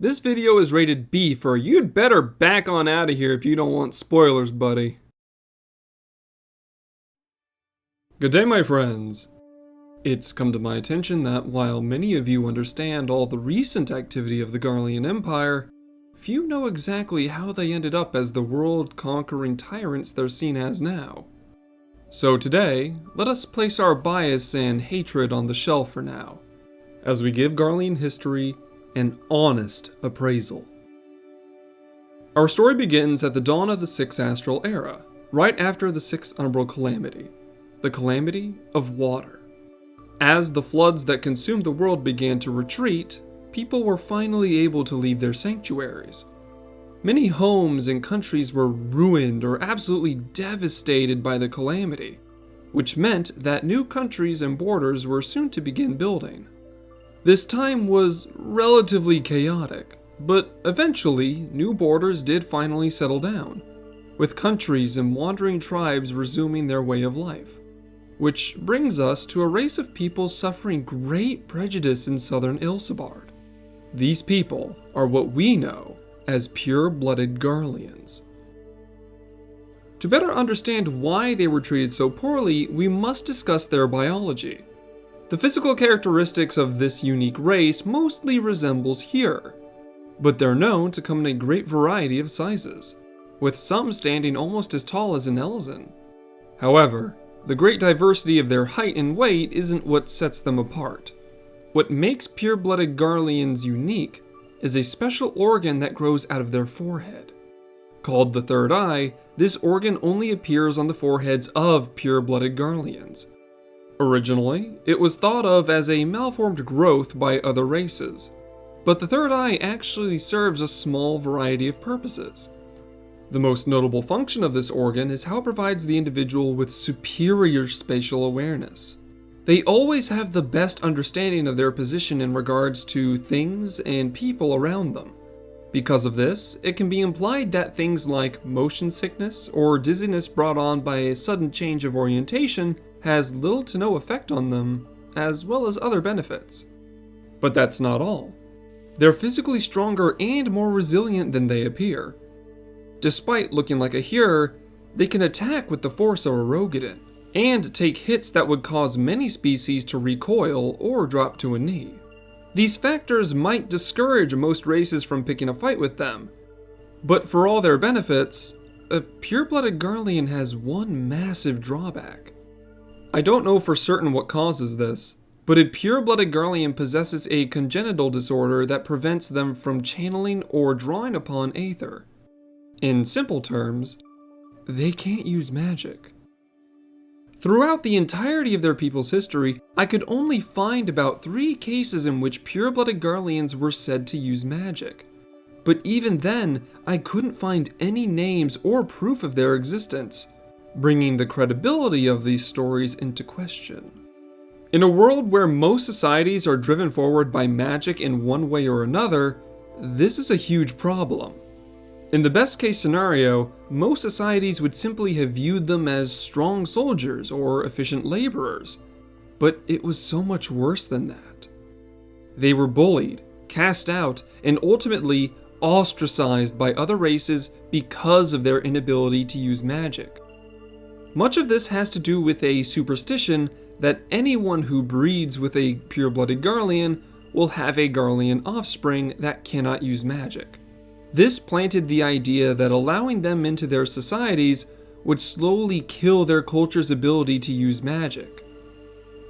This video is rated B for you'd better back on out of here if you don't want spoilers, buddy. Good day, my friends. It's come to my attention that while many of you understand all the recent activity of the Garlean Empire, few know exactly how they ended up as the world-conquering tyrants they're seen as now. So today, let us place our bias and hatred on the shelf for now, as we give Garlean history an honest appraisal. Our story begins at the dawn of the 6th Astral era, right after the 6th Umbral Calamity, the Calamity of Water. As the floods that consumed the world began to retreat, people were finally able to leave their sanctuaries. Many homes and countries were ruined or absolutely devastated by the calamity, which meant that new countries and borders were soon to begin building. This time was relatively chaotic, but eventually new borders did finally settle down, with countries and wandering tribes resuming their way of life. Which brings us to a race of people suffering great prejudice in Southern Ilsabard. These people are what we know as pure-blooded Garleans. To better understand why they were treated so poorly, we must discuss their biology. The physical characteristics of this unique race mostly resembles Hyur, but they're known to come in a great variety of sizes, with some standing almost as tall as an Elzen. However, the great diversity of their height and weight isn't what sets them apart. What makes pure-blooded Garleans unique is a special organ that grows out of their forehead. Called the third eye, this organ only appears on the foreheads of pure-blooded Garleans. Originally, it was thought of as a malformed growth by other races, but the third eye actually serves a small variety of purposes. The most notable function of this organ is how it provides the individual with superior spatial awareness. They always have the best understanding of their position in regards to things and people around them. Because of this, it can be implied that things like motion sickness or dizziness brought on by a sudden change of orientation has little to no effect on them, as well as other benefits. But that's not all. They're physically stronger and more resilient than they appear. Despite looking like a Hyur, they can attack with the force of a Rogadin, and take hits that would cause many species to recoil or drop to a knee. These factors might discourage most races from picking a fight with them, but for all their benefits, a pure-blooded Garlean has one massive drawback. I don't know for certain what causes this, but a pure-blooded Garlean possesses a congenital disorder that prevents them from channeling or drawing upon Aether. In simple terms, they can't use magic. Throughout the entirety of their people's history, I could only find about 3 cases in which pure-blooded Garleans were said to use magic. But even then, I couldn't find any names or proof of their existence, bringing the credibility of these stories into question. In a world where most societies are driven forward by magic in one way or another, this is a huge problem. In the best case scenario, most societies would simply have viewed them as strong soldiers or efficient laborers, but it was so much worse than that. They were bullied, cast out, and ultimately ostracized by other races because of their inability to use magic. Much of this has to do with a superstition that anyone who breeds with a pure-blooded Garlean will have a Garlean offspring that cannot use magic. This planted the idea that allowing them into their societies would slowly kill their culture's ability to use magic.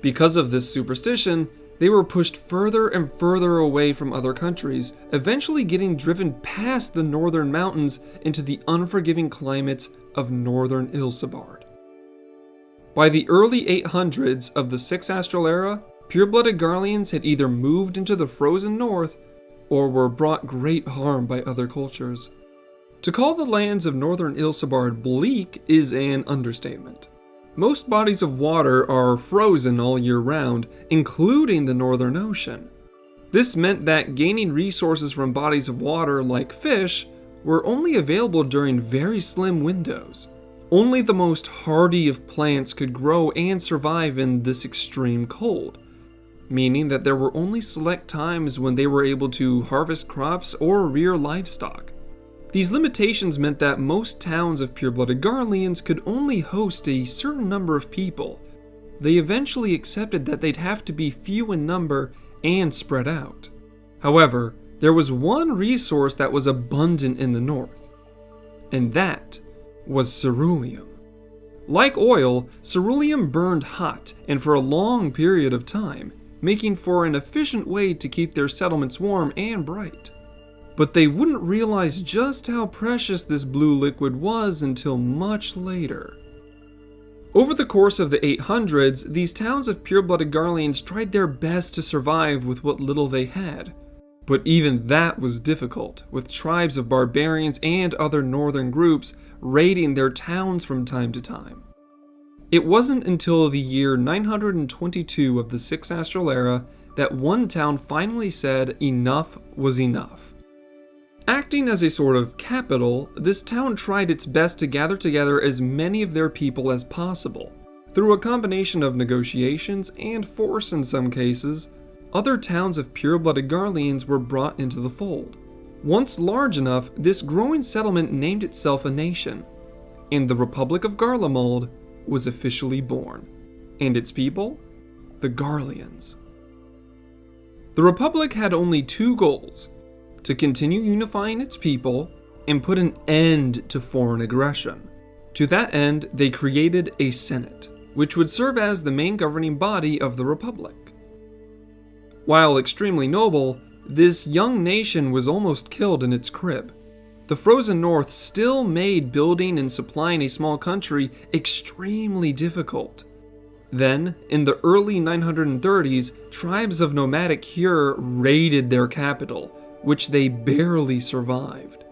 Because of this superstition, they were pushed further and further away from other countries, eventually getting driven past the northern mountains into the unforgiving climates of Northern Ilsabard. By the early 800s of the 6th Astral era, pure-blooded Garleans had either moved into the frozen north or were brought great harm by other cultures. To call the lands of Northern Ilsabard bleak is an understatement. Most bodies of water are frozen all year round, including the Northern Ocean. This meant that gaining resources from bodies of water like fish were only available during very slim windows. Only the most hardy of plants could grow and survive in this extreme cold. meaning that there were only select times when they were able to harvest crops or rear livestock. These limitations meant that most towns of pure-blooded Garleans could only host a certain number of people. They eventually accepted that they'd have to be few in number and spread out. However, there was one resource that was abundant in the north, and that was ceruleum. Like oil, ceruleum burned hot and for a long period of time, making for an efficient way to keep their settlements warm and bright. But they wouldn't realize just how precious this blue liquid was until much later. Over the course of the 800s, these towns of pure-blooded Garleans tried their best to survive with what little they had. But even that was difficult, with tribes of barbarians and other northern groups raiding their towns from time to time. It wasn't until the year 922 of the 6th Astral era that one town finally said enough was enough. Acting as a sort of capital, this town tried its best to gather together as many of their people as possible. Through a combination of negotiations and force in some cases, other towns of pure-blooded Garleans were brought into the fold. Once large enough, this growing settlement named itself a nation, and the Republic of Garlemald was officially born. And its people? The Garleans. The Republic had only two goals: to continue unifying its people and put an end to foreign aggression. To that end, they created a Senate, which would serve as the main governing body of the Republic. While extremely noble, this young nation was almost killed in its crib. The frozen north still made building and supplying a small country extremely difficult. Then, in the early 930s, tribes of nomadic Hyur raided their capital, which they barely survived.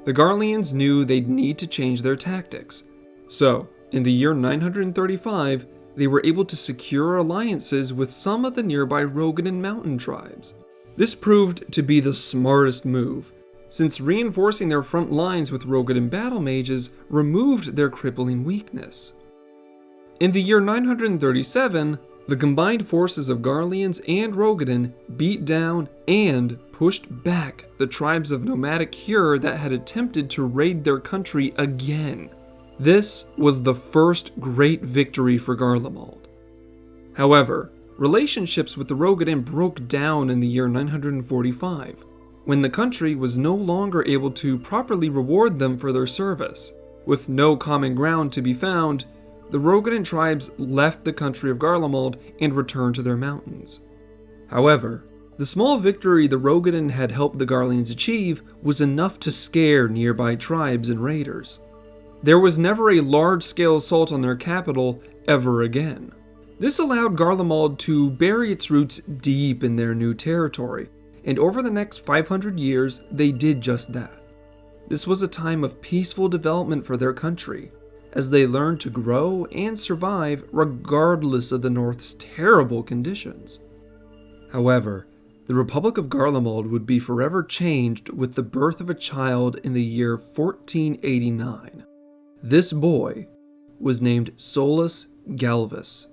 The Garleans knew they'd need to change their tactics. So, in the year 935, they were able to secure alliances with some of the nearby Rogadan mountain tribes. This proved to be the smartest move, since reinforcing their front lines with Rogadan battle mages removed their crippling weakness. In the year 937, the combined forces of Garleans and Rogadan beat down and pushed back the tribes of nomadic Hyur that had attempted to raid their country again. This was the first great victory for Garlemald. However, relationships with the Rogadan broke down in the year 945, when the country was no longer able to properly reward them for their service. With no common ground to be found, the Rogadan tribes left the country of Garlemald and returned to their mountains. However, the small victory the Rogadan had helped the Garleans achieve was enough to scare nearby tribes and raiders. There was never a large-scale assault on their capital ever again. This allowed Garlemald to bury its roots deep in their new territory, and over the next 500 years, they did just that. This was a time of peaceful development for their country, as they learned to grow and survive regardless of the North's terrible conditions. However, the Republic of Garlemald would be forever changed with the birth of a child in the year 1489. This boy was named Solus Galvus,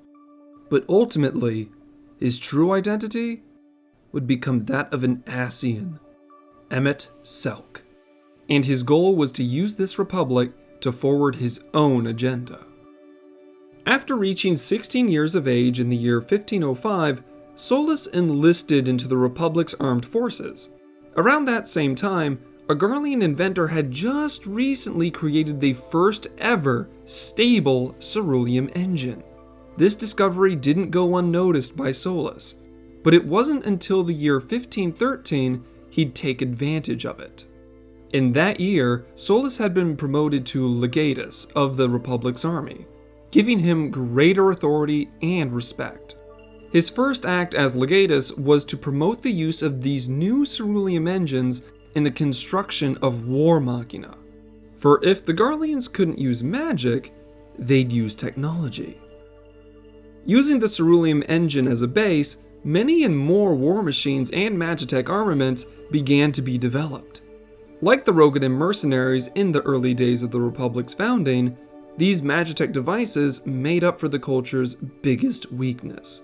but ultimately, his true identity would become that of an Ascian, Emmet Selk, and his goal was to use this republic to forward his own agenda. After reaching 16 years of age in the year 1505, Solus enlisted into the Republic's armed forces. Around that same time, a Garlean inventor had just recently created the first ever stable ceruleum engine. This discovery didn't go unnoticed by Solus, but it wasn't until the year 1513 he'd take advantage of it. In that year, Solus had been promoted to Legatus of the Republic's army, giving him greater authority and respect. His first act as Legatus was to promote the use of these new ceruleum engines in the construction of war machina. For if the Garleans couldn't use magic, they'd use technology. Using the ceruleum engine as a base, many and more war machines and magitech armaments began to be developed. Like the Rogadan mercenaries in the early days of the Republic's founding, these magitech devices made up for the culture's biggest weakness: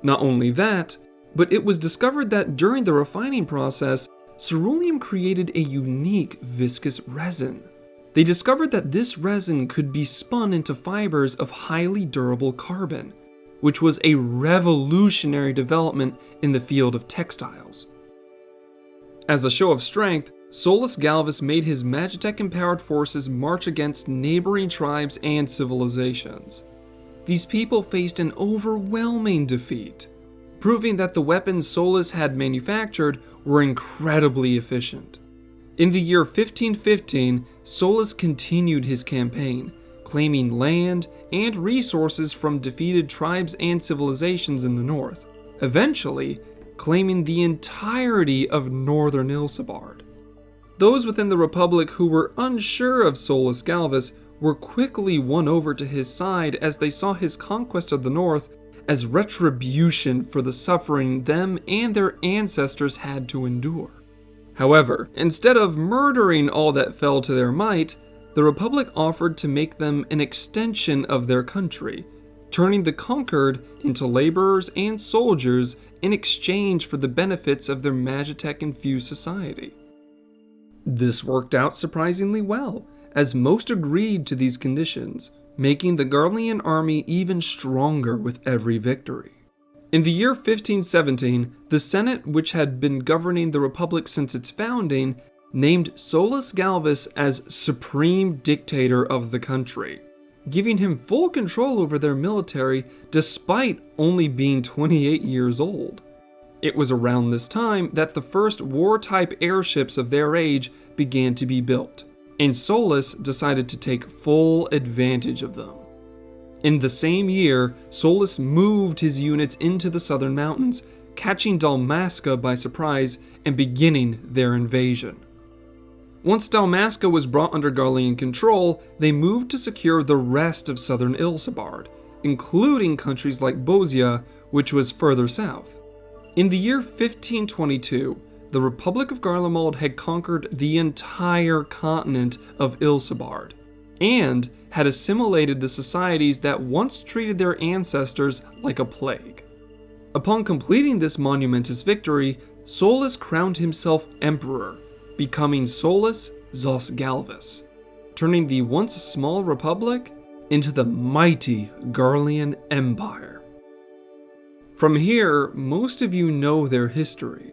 Not only that, but it was discovered that during the refining process, ceruleum created a unique viscous resin. They discovered that this resin could be spun into fibers of highly durable carbon, which was a revolutionary development in the field of textiles. As a show of strength, Solus Galvus made his Magitech-empowered forces march against neighboring tribes and civilizations. These people faced an overwhelming defeat, proving that the weapons Solus had manufactured were incredibly efficient. In the year 1515, Solus continued his campaign, claiming land and resources from defeated tribes and civilizations in the north, eventually claiming the entirety of Northern Ilsabard. Those within the Republic who were unsure of Solus Galvus were quickly won over to his side as they saw his conquest of the north as retribution for the suffering them and their ancestors had to endure. However, instead of murdering all that fell to their might, the Republic offered to make them an extension of their country, turning the conquered into laborers and soldiers in exchange for the benefits of their Magitech-infused society. This worked out surprisingly well, as most agreed to these conditions, making the Garlean army even stronger with every victory. In the year 1517, the Senate, which had been governing the Republic since its founding, named Solus Galvus as Supreme Dictator of the country, giving him full control over their military despite only being 28 years old. It was around this time that the first war-type airships of their age began to be built, and Solus decided to take full advantage of them. In the same year, Solus moved his units into the southern mountains, catching Dalmasca by surprise and beginning their invasion. Once Dalmasca was brought under Garlean control, they moved to secure the rest of southern Ilsabard, including countries like Eorzea, which was further south. In the year 1522, the Republic of Garlemald had conquered the entire continent of Ilsabard, and had assimilated the societies that once treated their ancestors like a plague. Upon completing this monumentous victory, Solus crowned himself emperor, becoming Solus Zos Galvus, turning the once small republic into the mighty Garlean Empire. From here, most of you know their history.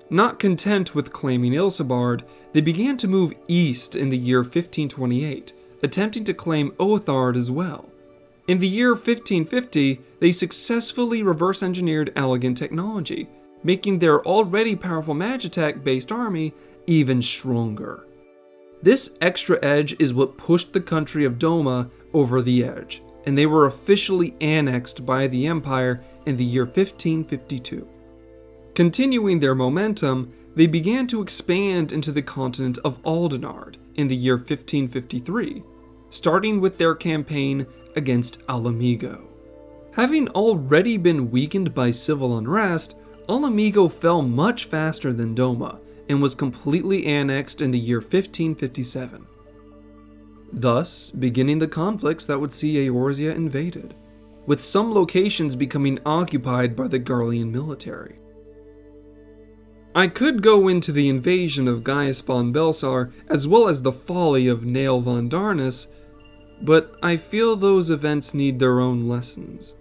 Not content with claiming Ilsabard, they began to move east in the year 1528, attempting to claim Othard as well. In the year 1550, they successfully reverse-engineered Allagan technology, making their already powerful Magitech-based army even stronger. This extra edge is what pushed the country of Doma over the edge, and they were officially annexed by the Empire in the year 1552. Continuing their momentum, they began to expand into the continent of Aldenard in the year 1553, starting with their campaign against Alamigo. Having already been weakened by civil unrest, Alamigo fell much faster than Doma and was completely annexed in the year 1557. Thus, beginning the conflicts that would see Eorzea invaded, with some locations becoming occupied by the Garlean military. I could go into the invasion of Gaius von Belsar as well as the folly of Nail von Darnus, but I feel those events need their own lessons.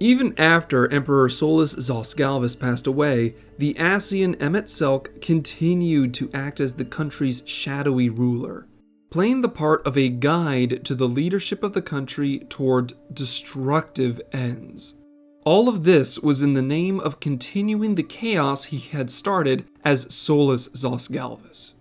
Even after Emperor Solus Zos Galvus passed away, the Asian Emmet Selk continued to act as the country's shadowy ruler, playing the part of a guide to the leadership of the country toward destructive ends. All of this was in the name of continuing the chaos he had started as Solus Zos Galvus.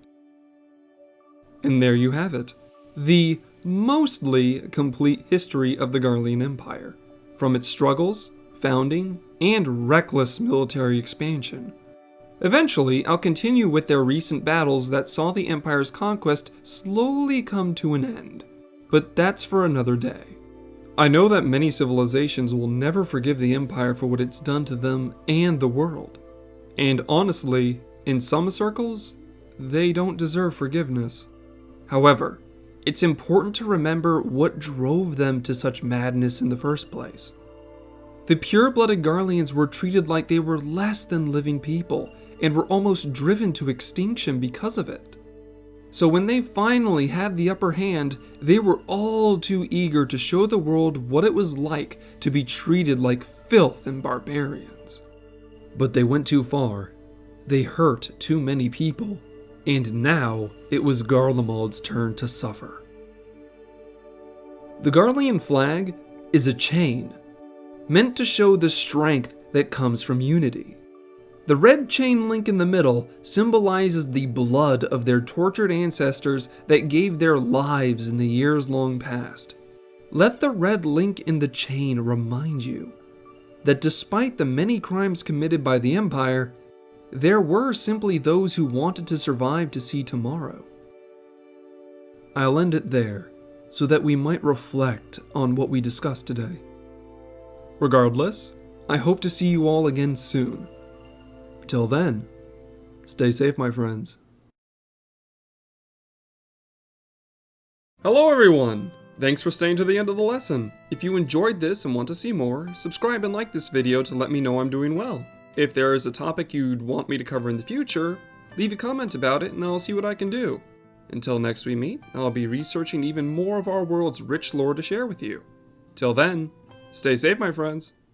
And there you have it, the mostly complete history of the Garlean Empire, from its struggles, founding, and reckless military expansion. Eventually, I'll continue with their recent battles that saw the Empire's conquest slowly come to an end, but that's for another day. I know that many civilizations will never forgive the Empire for what it's done to them and the world. And honestly, in some circles, they don't deserve forgiveness. However, it's important to remember what drove them to such madness in the first place. The pure-blooded Garleans were treated like they were less than living people, and were almost driven to extinction because of it. So when they finally had the upper hand, they were all too eager to show the world what it was like to be treated like filth and barbarians. But they went too far. They hurt too many people. And now it was Garlemald's turn to suffer. The Garlean flag is a chain, meant to show the strength that comes from unity. The red chain link in the middle symbolizes the blood of their tortured ancestors that gave their lives in the years long past. Let the red link in the chain remind you that despite the many crimes committed by the Empire, there were simply those who wanted to survive to see tomorrow. I'll end it there, so that we might reflect on what we discussed today. Regardless, I hope to see you all again soon. Till then, stay safe, my friends. Hello everyone! Thanks for staying to the end of the lesson. If you enjoyed this and want to see more, subscribe and like this video to let me know I'm doing well. If there is a topic you'd want me to cover in the future, leave a comment about it and I'll see what I can do. Until next we meet, I'll be researching even more of our world's rich lore to share with you. Till then, stay safe, my friends.